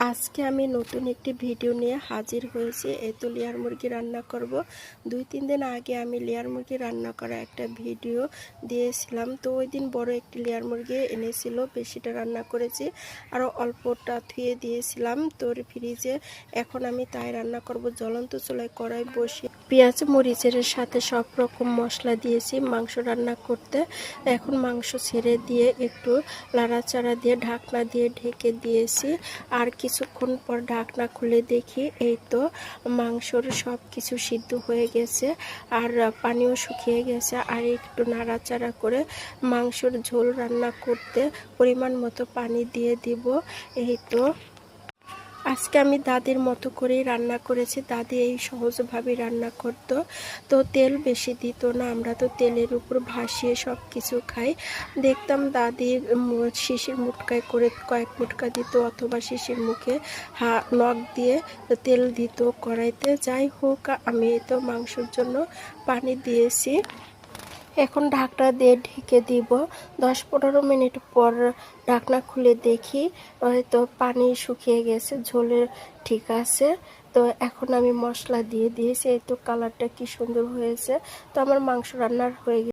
আজকে আমি নতুন একটি ভিডিও নিয়ে হাজির হয়েছি। এই তো লেয়ার মুরগি রান্না করব। 2-3 দিন আগে আমি লেয়ার মুরগি রান্না করা একটা ভিডিও দিয়েছিলাম। তো ওই দিন বড় একটি লেয়ার মুরগি এনেছিল, বেশিটা রান্না করেছি, আরও অল্পটা ধুয়ে দিয়েছিলাম তোর ফ্রিজে। এখন আমি তাই রান্না করব। জ্বলন্ত চুলায় কড়াই বসে পেঁয়াজ মরিচের সাথে সব রকম মশলা দিয়েছি মাংস রান্না করতে। এখন মাংস ছেড়ে দিয়ে একটু নাড়াচাড়া দিয়ে ঢাকনা দিয়ে ঢেকে দিয়েছি। আর কিছুক্ষণ পর ঢাকনা খুলে দেখি এই তো মাংসর সব কিছু সিদ্ধ হয়ে গেছে আর পানিও শুকিয়ে গেছে। আর একটু নাড়াচাড়া করে মাংসর ঝোল রান্না করতে পরিমাণ মতো পানি দিয়ে দিব। এই তো আজকে আমি দাদির মতো করেই রান্না করেছি। দাদি এই সহজভাবে রান্না করতো, তো তেল বেশি দিত না। আমরা তো তেলের উপর ভাসিয়ে সব কিছু খাই। দেখতাম দাদি শিশির মুটকায় করে কয়েক মুটকা দিত, অথবা শিশির মুখে নখ দিয়ে তেল দিত কড়াইতে। যাই হোক, আমি তো মাংসের জন্য পানি দিয়েছি। এখন ঢাকনা দিয়ে ঢেকে দিব। 10-15 মিনিট পর ঢাকনা খুলে দেখি হয়তো পানি শুকিয়ে গেছে, ঝোলের ঠিক আছে। তো এখন আমি মশলা দিয়ে দিয়েছি। এই তো কালারটা কি সুন্দর হয়েছে। তো আমার মাংস রান্নার হয়ে গেছে।